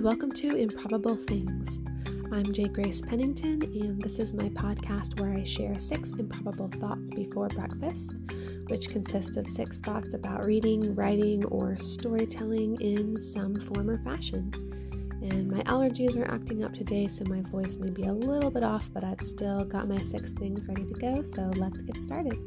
and welcome to Improbable Things. I'm J. Grace Pennington, and this is my podcast where I share 6 improbable thoughts before breakfast, which consists of 6 thoughts about reading, writing, or storytelling in some form or fashion. And my allergies are acting up today, so my voice may be a little bit off, but I've still got my 6 things ready to go, so let's get started.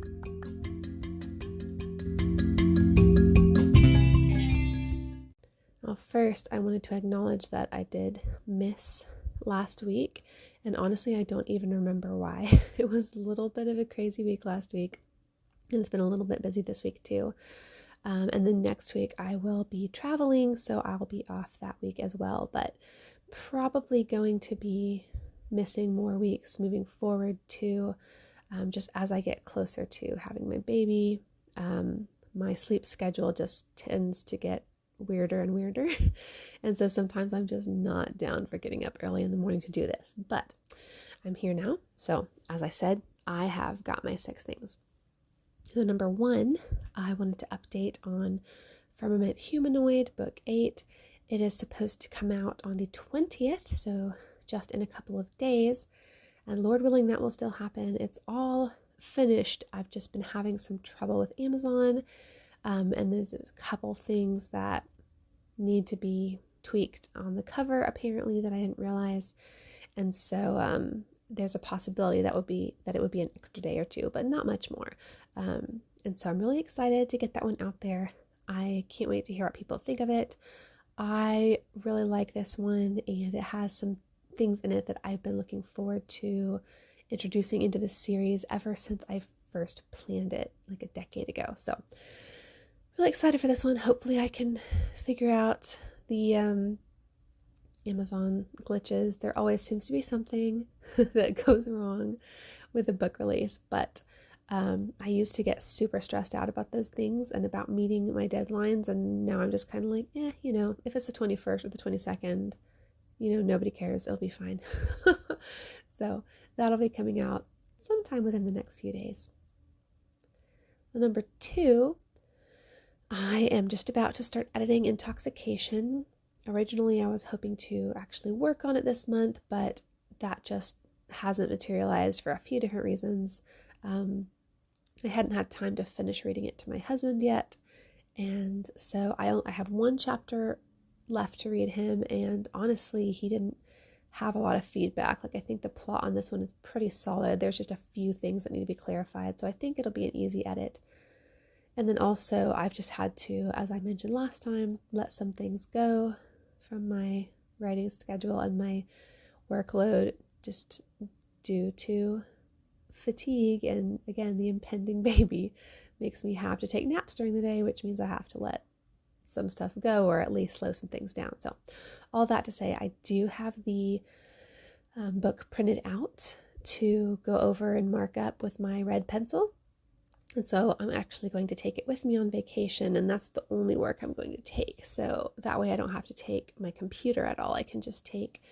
Well, first, I wanted to acknowledge that I did miss last week, and honestly, I don't even remember why. It was a little bit of a crazy week last week, and it's been a little bit busy this week too. And then next week I will be traveling, so I'll be off that week as well, but probably going to be missing more weeks moving forward too, just as I get closer to having my baby. My sleep schedule just tends to get weirder and weirder, and so sometimes I'm just not down for getting up early in the morning to do this, but I'm here now. So as I said, I have got my 6 things. So number 1, I wanted to update on Firmament Humanoid, Book 8. It is supposed to come out on the 20th, so just in a couple of days, and Lord willing that will still happen. It's all finished. I've just been having some trouble with Amazon, and there's a couple things that need to be tweaked on the cover apparently that I didn't realize, and so there's a possibility that it would be an extra day or 2, but not much more. And so I'm really excited to get that one out there. I can't wait to hear what people think of it. I really like this one, and it has some things in it that I've been looking forward to introducing into the series ever since I first planned it like a decade ago. So really excited for this one. Hopefully I can figure out the Amazon glitches. There always seems to be something that goes wrong with a book release, but I used to get super stressed out about those things and about meeting my deadlines, and now I'm just kind of like, if it's the 21st or the 22nd, nobody cares, it'll be fine. So that'll be coming out sometime within the next few days. Number 2, I am just about to start editing Intoxication. Originally, I was hoping to actually work on it this month, but that just hasn't materialized for a few different reasons. I hadn't had time to finish reading it to my husband yet, and so I have 1 chapter left to read him, and honestly, he didn't have a lot of feedback. I think the plot on this one is pretty solid. There's just a few things that need to be clarified, so I think it'll be an easy edit. And then also, I've just had to, as I mentioned last time, let some things go from my writing schedule and my workload just due to fatigue, and again, the impending baby makes me have to take naps during the day, which means I have to let some stuff go or at least slow some things down. So all that to say, I do have the book printed out to go over and mark up with my red pencil. And so I'm actually going to take it with me on vacation, and that's the only work I'm going to take. So that way I don't have to take my computer at all. I can just take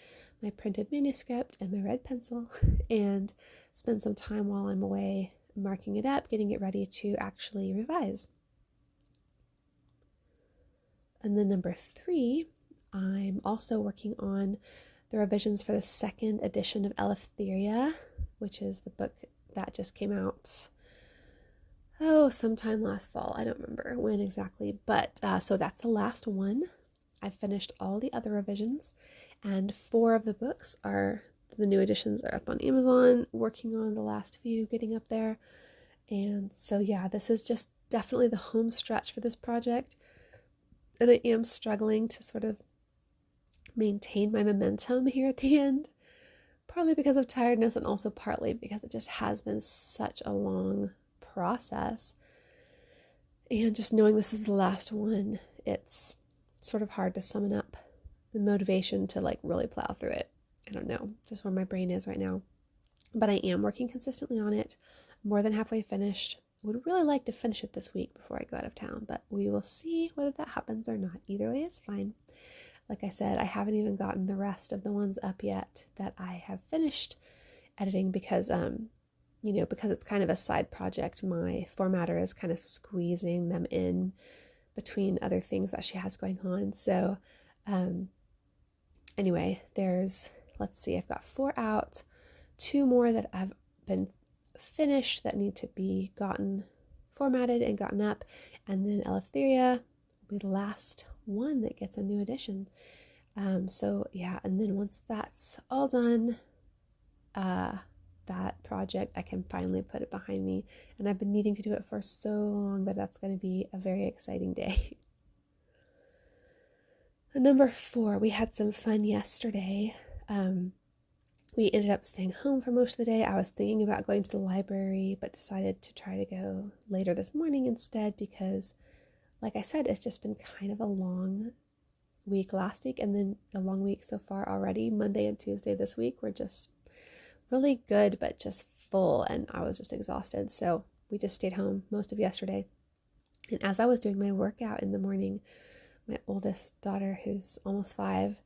my printed manuscript and my red pencil and spend some time while I'm away marking it up, getting it ready to actually revise. And then number 3, I'm also working on the revisions for the 2nd edition of Eleftheria, which is the book that just came out sometime last fall. I don't remember when exactly, but so that's the last one. I've finished all the other revisions, and 4 of the books the new editions are up on Amazon, working on the last few, getting up there. And so yeah, this is just definitely the home stretch for this project, and I am struggling to sort of maintain my momentum here at the end, partly because of tiredness and also partly because it just has been such a long process, and just knowing this is the last one, it's sort of hard to summon up the motivation to really plow through it. I don't know, just where my brain is right now, but I am working consistently on it. More than halfway finished. Would really like to finish it this week before I go out of town, but we will see whether that happens or not. Either way is fine. Like I said, I haven't even gotten the rest of the ones up yet that I have finished editing because because it's kind of a side project, my formatter is kind of squeezing them in between other things that she has going on. So Anyway, let's see, I've got 4 out, 2 more that have been finished that need to be gotten formatted and gotten up, and then Eleftheria will be the last one that gets a new edition. So yeah, and then once that's all done, that project, I can finally put it behind me, and I've been needing to do it for so long that that's going to be a very exciting day. Number 4, we had some fun yesterday. We ended up staying home for most of the day. I was thinking about going to the library, but decided to try to go later this morning instead because, like I said, it's just been kind of a long week last week and then a long week so far already. Monday and Tuesday this week were just really good, but just full, and I was just exhausted. So we just stayed home most of yesterday. And as I was doing my workout in the morning, my oldest daughter, who's almost 5,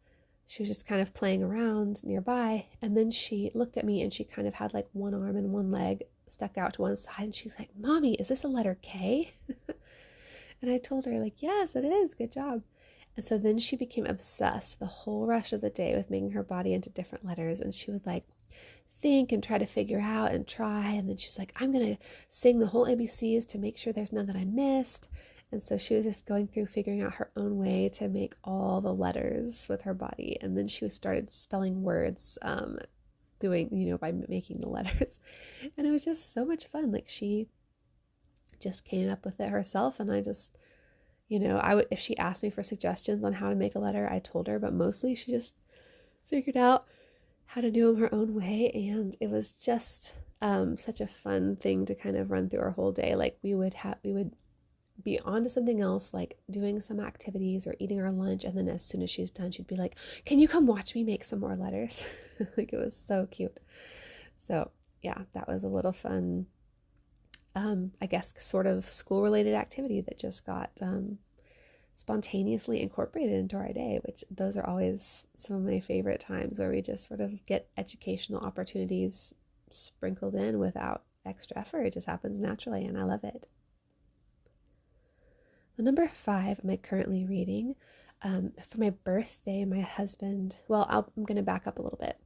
she was just kind of playing around nearby, and then she looked at me and she kind of had like one arm and one leg stuck out to one side, and she's like, "Mommy, is this a letter K?" And I told her, like, "Yes, it is, good job." And so then she became obsessed the whole rest of the day with making her body into different letters, and she would like think and try to figure out and try, and then she's like, "I'm gonna sing the whole ABCs to make sure there's none that I missed." And so she was just going through figuring out her own way to make all the letters with her body. And then she started spelling words, by making the letters. And it was just so much fun. Like, she just came up with it herself. And I just, if she asked me for suggestions on how to make a letter, I told her. But mostly she just figured out how to do them her own way. And it was just such a fun thing to kind of run through our whole day. Like, we would be on to something else, like doing some activities or eating our lunch, and then as soon as she's done, she'd be like, "Can you come watch me make some more letters?" Like, it was so cute. So yeah, that was a little fun, I guess sort of school related activity that just got spontaneously incorporated into our day, which those are always some of my favorite times, where we just sort of get educational opportunities sprinkled in without extra effort. It just happens naturally, and I love it. The number 5 am I currently reading. For my birthday, my husband, I'm going to back up a little bit.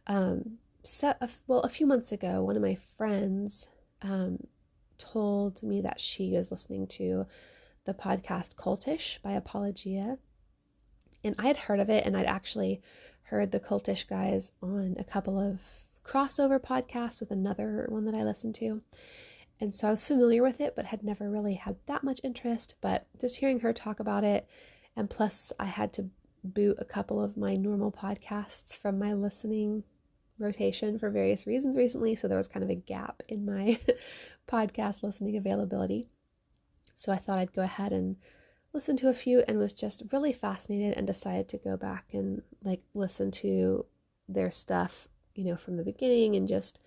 A few months ago, one of my friends told me that she was listening to the podcast Cultish by Apologia. And I had heard of it, and I'd actually heard the Cultish guys on a couple of crossover podcasts with another one that I listened to. And so I was familiar with it, but had never really had that much interest. But just hearing her talk about it, and plus I had to boot a couple of my normal podcasts from my listening rotation for various reasons recently. So there was kind of a gap in my podcast listening availability. So I thought I'd go ahead and listen to a few, and was just really fascinated and decided to go back and like listen to their stuff, from the beginning, and just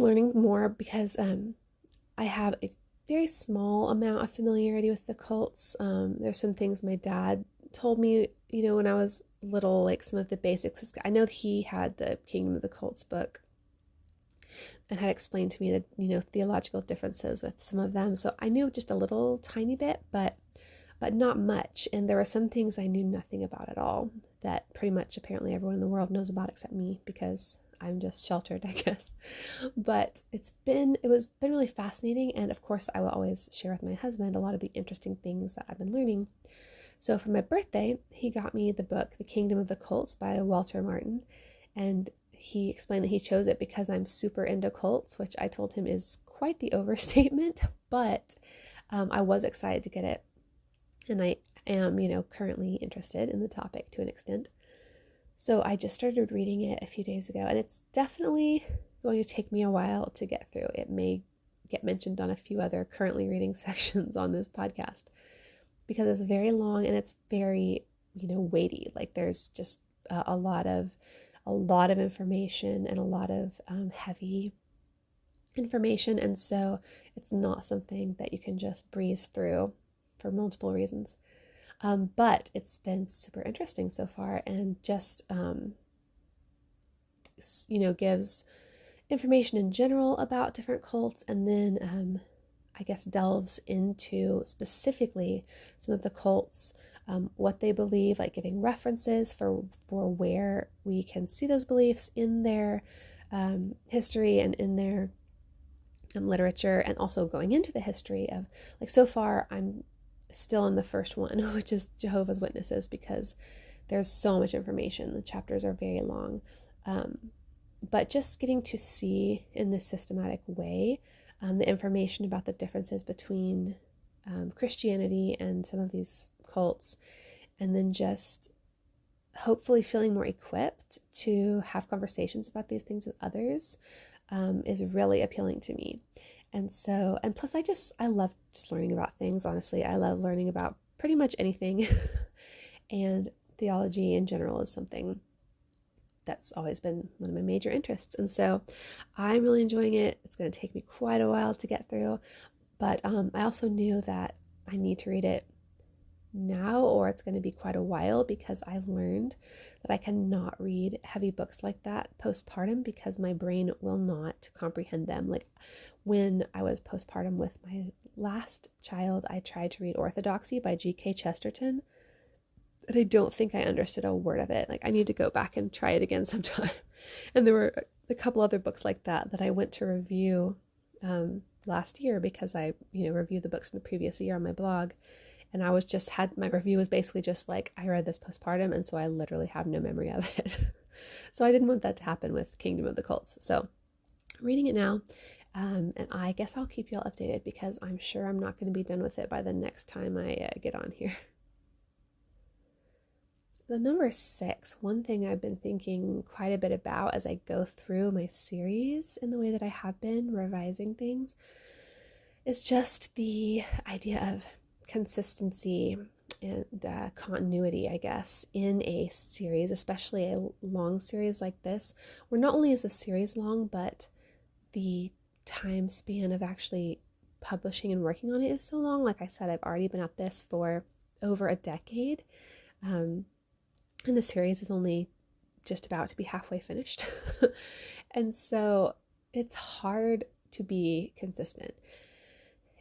learning more, because I have a very small amount of familiarity with the cults. There's some things my dad told me, when I was little, like some of the basics. I know he had the Kingdom of the Cults book and had explained to me the, theological differences with some of them. So I knew just a little tiny bit, but not much. And there were some things I knew nothing about at all that pretty much apparently everyone in the world knows about except me, because I'm just sheltered, I guess. But it was been really fascinating, and of course I will always share with my husband a lot of the interesting things that I've been learning. So for my birthday, he got me the book The Kingdom of the Cults by Walter Martin, and he explained that he chose it because I'm super into cults, which I told him is quite the overstatement, but I was excited to get it, and I am, currently interested in the topic to an extent. So I just started reading it a few days ago, and it's definitely going to take me a while to get through. It may get mentioned on a few other currently reading sections on this podcast, because it's very long and it's very, weighty. Like, there's just a lot of information, and a lot of heavy information, and so it's not something that you can just breeze through for multiple reasons. But it's been super interesting so far, and just, gives information in general about different cults, and then I guess, delves into specifically some of the cults, what they believe, like giving references for where we can see those beliefs in their history and in their literature, and also going into the history of, like, so far I'm still in the first one, which is Jehovah's Witnesses, because there's so much information. The chapters are very long. Um, but just getting to see in this systematic way the information about the differences between Christianity and some of these cults, and then just hopefully feeling more equipped to have conversations about these things with others is really appealing to me. And so, and plus I love just learning about things, honestly. I love learning about pretty much anything. And theology in general is something that's always been one of my major interests. And so I'm really enjoying it. It's going to take me quite a while to get through, but I also knew that I need to read it now, or it's going to be quite a while, because I learned that I cannot read heavy books like that postpartum, because my brain will not comprehend them. Like when I was postpartum with my last child, I tried to read Orthodoxy by G.K. Chesterton, and I don't think I understood a word of it. Like, I need to go back and try it again sometime. And there were a couple other books like that I went to review last year, because I, reviewed the books in the previous year on my blog. And I was just my review was basically just like, I read this postpartum, and so I literally have no memory of it. So I didn't want that to happen with Kingdom of the Cults. So I'm reading it now. And I guess I'll keep y'all updated, because I'm sure I'm not going to be done with it by the next time I get on here. The number 6, one thing I've been thinking quite a bit about as I go through my series in the way that I have been revising things, is just the idea of consistency and continuity, I guess, in a series, especially a long series like this, where not only is the series long, but the time span of actually publishing and working on it is so long. Like I said, I've already been at this for over a decade. And the series is only just about to be halfway finished. And so it's hard to be consistent.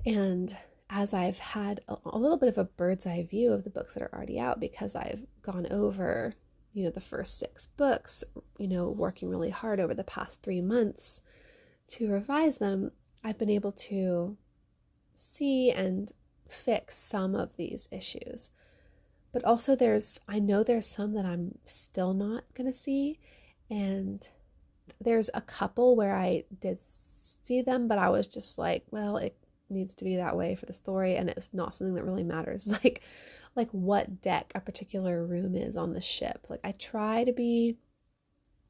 And as I've had a little bit of a bird's eye view of the books that are already out, because I've gone over, the first 6 books, working really hard over the past 3 months to revise them, I've been able to see and fix some of these issues. But also I know there's some that I'm still not going to see. And there's a couple where I did see them, but I was just like, well, it needs to be that way for the story, and it's not something that really matters. Like what deck a particular room is on the ship. Like I try to be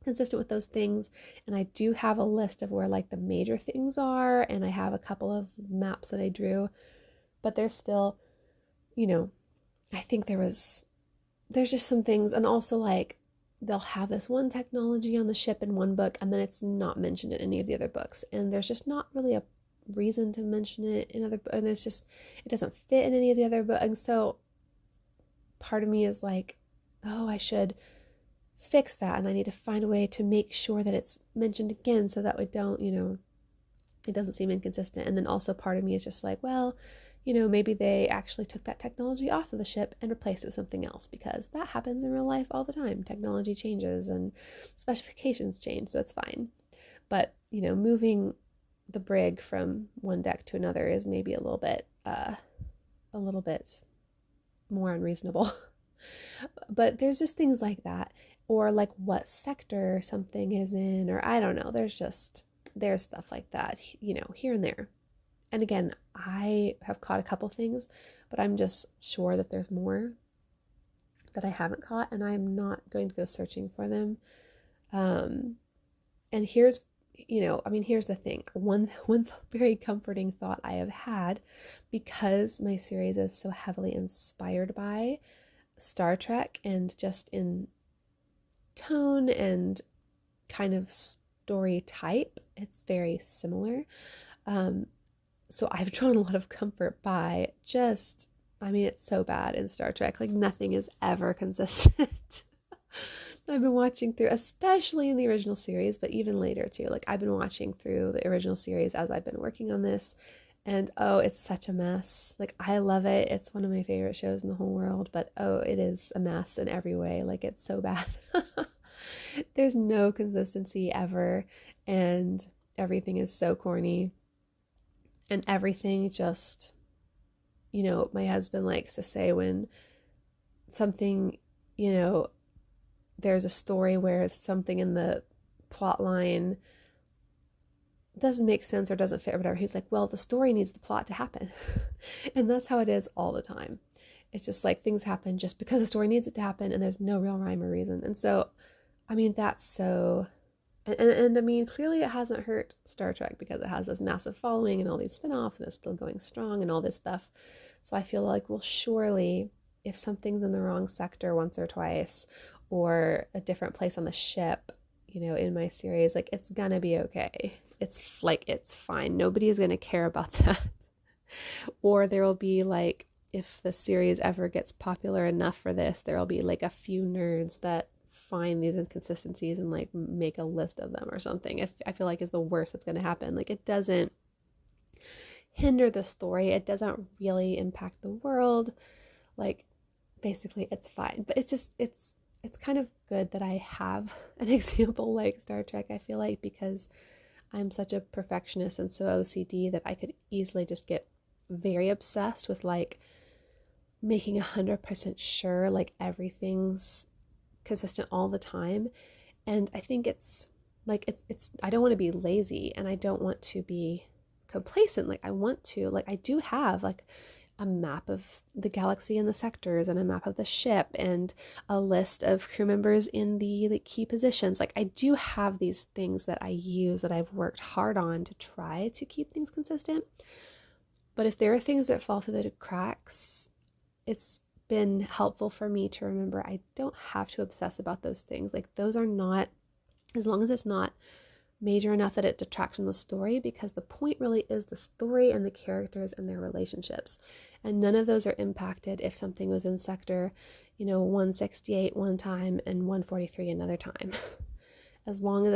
consistent with those things, and I do have a list of where like the major things are, and I have a couple of maps that I drew, but there's still, I think there's just some things. And also, like, they'll have this one technology on the ship in one book, and then it's not mentioned in any of the other books, and there's just not really a reason to mention it in other books, and it doesn't fit in any of the other books. And so part of me is like, oh, I should fix that, and I need to find a way to make sure that it's mentioned again, so that we don't, it doesn't seem inconsistent. And then also part of me is just like, well, maybe they actually took that technology off of the ship and replaced it with something else, because that happens in real life all the time. Technology changes and specifications change, so it's fine. But, moving the brig from one deck to another is maybe a little bit more unreasonable. But there's just things like that, or like what sector something is in, or I don't know. There's stuff like that, here and there. And again, I have caught a couple things, but I'm just sure that there's more that I haven't caught, and I'm not going to go searching for them. And here's the thing. One very comforting thought I have had, because my series is so heavily inspired by Star Trek, and just in tone and kind of story type, it's very similar. So I've drawn a lot of comfort by it's so bad in Star Trek. Like, nothing is ever consistent. I've been watching through, especially in the original series, but even later too. Like, I've been watching through the original series as I've been working on this, And oh, it's such a mess. Like, I love it. It's one of my favorite shows in the whole world, but oh, it is a mess in every way. Like, it's so bad. There's no consistency ever, and everything is so corny, and everything just, my husband likes to say when something, you know, there's a story where something in the plot line doesn't make sense or doesn't fit or whatever. He's like, well, the story needs the plot to happen. And that's how it is all the time. It's just like things happen just because the story needs it to happen, and there's no real rhyme or reason. And so, I mean, that's so. And I mean, clearly it hasn't hurt Star Trek because it has this massive following and all these spin-offs, and it's still going strong and all this stuff. So I feel like, well, surely if something's in the wrong sector once or twice, or a different place on the ship, in my series, like, it's gonna be okay. It's like, it's fine. Nobody is gonna care about that. Or there will be like, if the series ever gets popular enough for this, there will be like a few nerds that find these inconsistencies and like make a list of them or something. If I feel like is the worst that's going to happen. Like, it doesn't hinder the story. It doesn't really impact the world. Like, basically it's fine. But it's kind of good that I have an example like Star Trek, I feel like, because I'm such a perfectionist and so OCD that I could easily just get very obsessed with like making 100% sure like everything's consistent all the time. And I think it's like, it's I don't want to be lazy, and I don't want to be complacent. Like, I want to, like, I do have like a map of the galaxy and the sectors, and a map of the ship, and a list of crew members in the like key positions. Like, I do have these things that I use, that I've worked hard on to try to keep things consistent. But if there are things that fall through the cracks, it's been helpful for me to remember I don't have to obsess about those things. Like, those are not, as long as it's not major enough that it detracts from the story, because the point really is the story and the characters and their relationships. And none of those are impacted if something was in sector, 168 one time and 143 another time. As long as